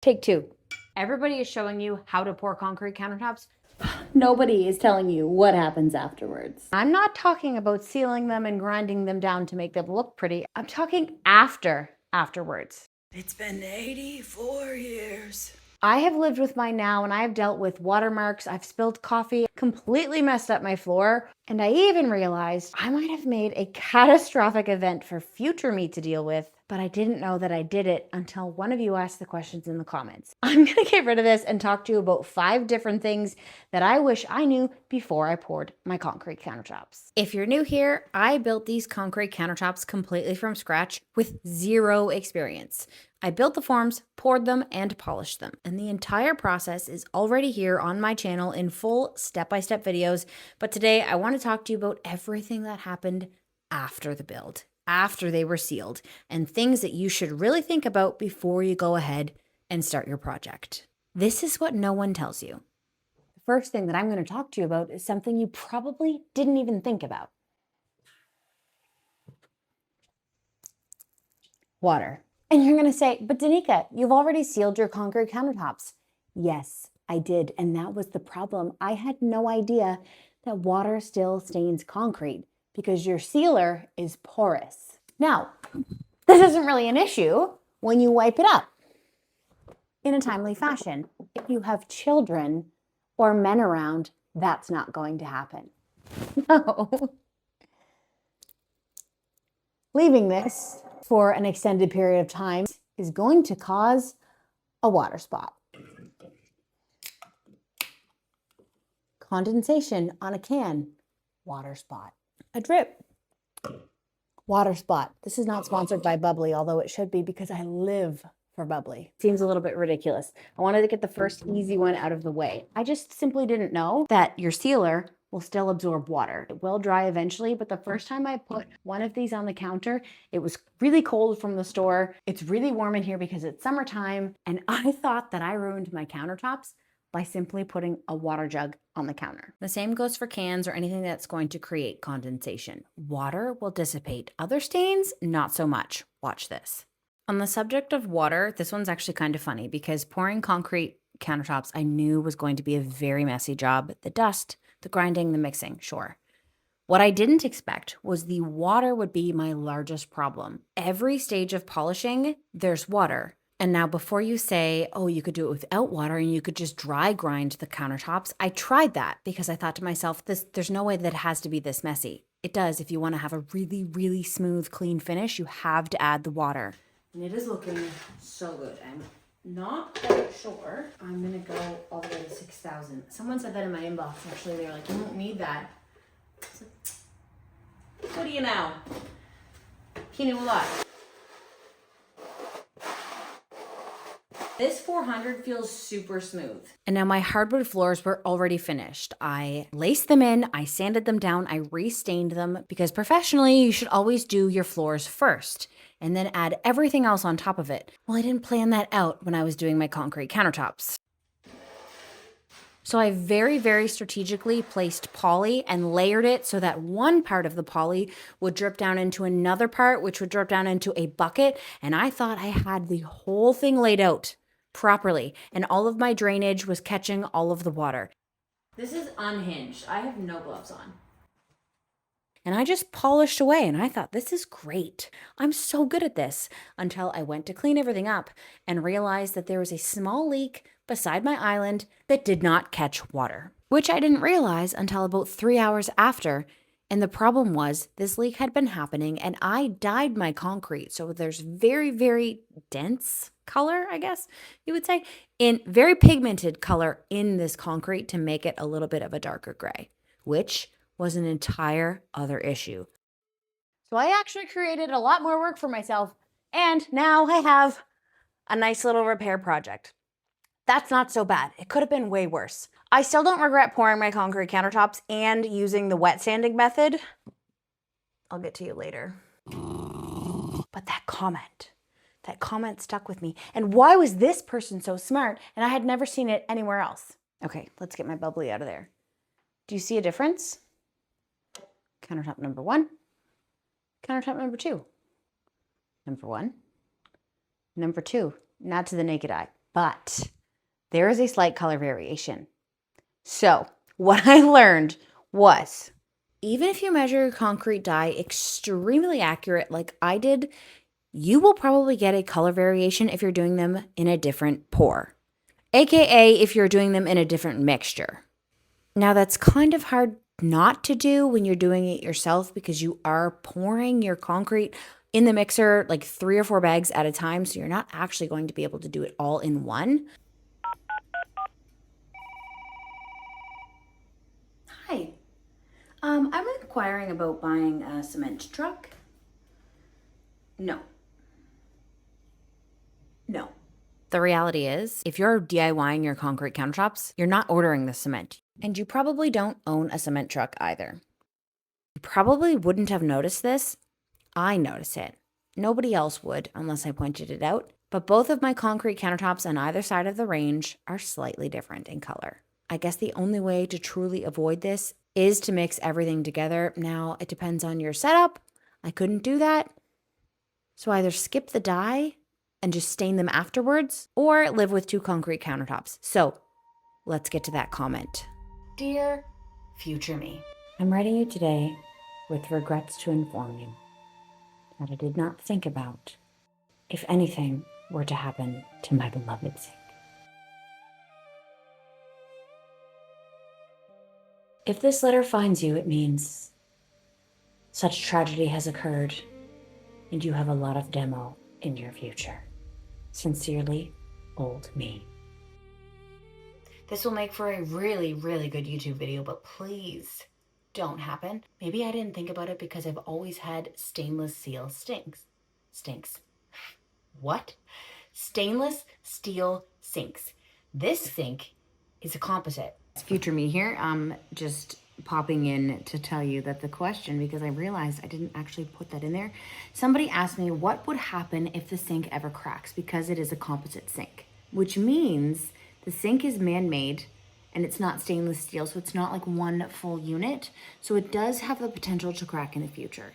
Take two. Everybody is showing you how to pour concrete countertops. Nobody is telling you what happens afterwards. I'm not talking about sealing them and grinding them down to make them look pretty. I'm talking afterwards. It's been 84 years. I have lived with mine now, and I have dealt with watermarks. I've spilled coffee, completely messed up my floor, and I even realized I might have made a catastrophic event for future me to deal with, but I didn't know that I did it until one of you asked the questions in the comments. I'm gonna get rid of this and talk to you about 5 different things that I wish I knew before I poured my concrete countertops. If you're new here, I built these concrete countertops completely from scratch with 0 experience. I built the forms, poured them, and polished them. And the entire process is already here on my channel in full step-by-step videos. But today I want to talk to you about everything that happened after the build, after they were sealed, and things that you should really think about before you go ahead and start your project. This is what no one tells you. The first thing that I'm going to talk to you about is something you probably didn't even think about. Water. And you're going to say, but Danica, you've already sealed your concrete countertops. Yes, I did. And that was the problem. I had no idea that water still stains concrete because your sealer is porous. Now, this isn't really an issue when you wipe it up in a timely fashion. If you have children or men around, that's not going to happen. No. Leaving this for an extended period of time is going to cause a water spot. Condensation on a can, water spot. A drip, water spot. This is not sponsored by Bubbly, although it should be because I live for Bubbly. Seems a little bit ridiculous. I wanted to get the first easy one out of the way. I just simply didn't know that your sealer will still absorb water. It will dry eventually, but the first time I put one of these on the counter, it was really cold from the store. It's really warm in here because it's summertime, and I thought that I ruined my countertops by simply putting a water jug on the counter. The same goes for cans or anything that's going to create condensation. Water will dissipate. Other stains, not so much. Watch this. On the subject of water, this one's actually kind of funny because pouring concrete countertops I knew was going to be a very messy job. The dust, the grinding, the mixing, sure. What I didn't expect was the water would be my largest problem. Every stage of polishing, there's water. And now before you say, oh, you could do it without water and you could just dry grind the countertops, I tried that because I thought to myself, there's no way that it has to be this messy. It does. If you want to have a really, really smooth, clean finish, you have to add the water. And it is looking so good. I'm not quite sure. I'm gonna go all the way to 6,000. Someone said that in my inbox, actually. They were like, you won't need that. So, what do you know? Kinu a lot. This 400 feels super smooth. And now my hardwood floors were already finished. I laced them in, I sanded them down, I restained them because professionally you should always do your floors first and then add everything else on top of it. Well, I didn't plan that out when I was doing my concrete countertops. So I very, very strategically placed poly and layered it so that one part of the poly would drip down into another part, which would drip down into a bucket. And I thought I had the whole thing laid out properly, and all of my drainage was catching all of the water. This is unhinged. I have no gloves on. And I just polished away, and I thought, this is great. I'm so good at this, until I went to clean everything up and realized that there was a small leak beside my island that did not catch water, which I didn't realize until about 3 hours after. And the problem was this leak had been happening and I dyed my concrete. So there's very, very dense color, I guess you would say, in very pigmented color in this concrete to make it a little bit of a darker gray, which was an entire other issue. So I actually created a lot more work for myself, and now I have a nice little repair project. That's not so bad. It could have been way worse. I still don't regret pouring my concrete countertops and using the wet sanding method. I'll get to you later. But that comment stuck with me. And why was this person so smart and I had never seen it anywhere else? Okay, let's get my bubbly out of there. Do you see a difference? Countertop number 1, countertop number 2. Number 1, number 2, not to the naked eye. but there is a slight color variation. So what I learned was, even if you measure your concrete dye extremely accurate like I did, you will probably get a color variation if you're doing them in a different pour, aka if you're doing them in a different mixture. Now that's kind of hard not to do when you're doing it yourself because you are pouring your concrete in the mixer like 3 or 4 bags at a time, so you're not actually going to be able to do it all in one. Hi, I'm inquiring about buying a cement truck. No. The reality is, if you're DIYing your concrete countertops, you're not ordering the cement. And you probably don't own a cement truck either. You probably wouldn't have noticed this. I notice it. Nobody else would unless I pointed it out. But both of my concrete countertops on either side of the range are slightly different in color. I guess the only way to truly avoid this is to mix everything together. Now, it depends on your setup. I couldn't do that. So either skip the dye and just stain them afterwards, or live with 2 concrete countertops. So let's get to that comment. Dear future me, I'm writing you today with regrets to inform you that I did not think about if anything were to happen to my beloved sink. If this letter finds you, it means such tragedy has occurred and you have a lot of demo in your future. Sincerely, old me. This will make for a really, really good YouTube video, but please don't happen. Maybe I didn't think about it because I've always had stainless steel stinks. What? Stainless steel sinks. This sink is a composite. It's future me here. Just popping in to tell you that the question, because I realized I didn't actually put that in there. Somebody asked me what would happen if the sink ever cracks, because it is a composite sink, which means the sink is man-made and it's not stainless steel, so it's not like one full unit. So it does have the potential to crack in the future.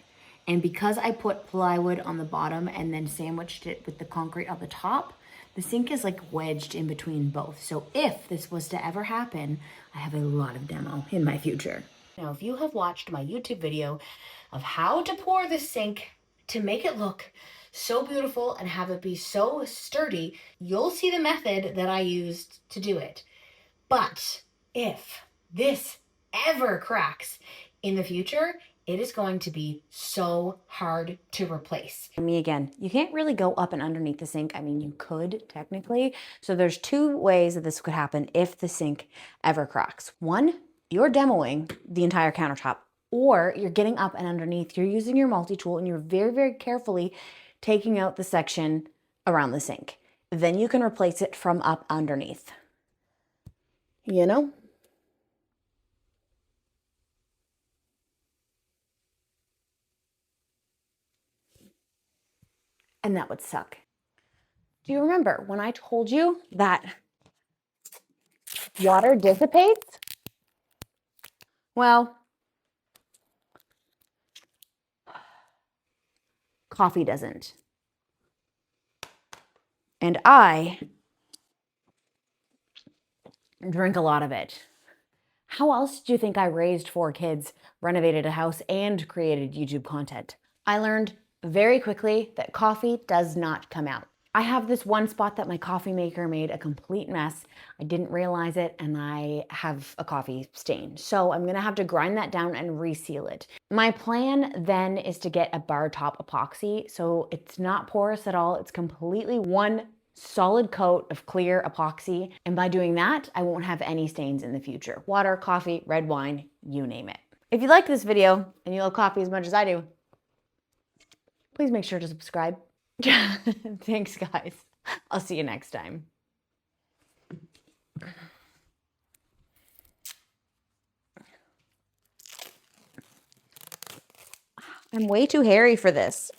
And because I put plywood on the bottom and then sandwiched it with the concrete on the top, the sink is like wedged in between both. So if this was to ever happen, I have a lot of demo in my future. Now, if you have watched my YouTube video of how to pour this sink to make it look so beautiful and have it be so sturdy, you'll see the method that I used to do it. But if this ever cracks in the future, it is going to be so hard to replace. Me again, you can't really go up and underneath the sink. I mean, you could technically. So there's 2 ways that this could happen if the sink ever cracks. One, you're demoing the entire countertop, or you're getting up and underneath. You're using your multi-tool and you're very, very carefully taking out the section around the sink. Then you can replace it from up underneath. You know? And that would suck. Do you remember when I told you that water dissipates? Well, coffee doesn't. And I drink a lot of it. How else do you think I raised 4 kids, renovated a house, and created YouTube content? I learned very quickly that coffee does not come out. I have this one spot that my coffee maker made a complete mess. I didn't realize it, and I have a coffee stain. So I'm gonna have to grind that down and reseal it. My plan then is to get a bar top epoxy, so it's not porous at all. It's completely one solid coat of clear epoxy. And by doing that, I won't have any stains in the future. Water, coffee, red wine, you name it. If you like this video and you love coffee as much as I do, please make sure to subscribe. Thanks, guys. I'll see you next time. I'm way too hairy for this.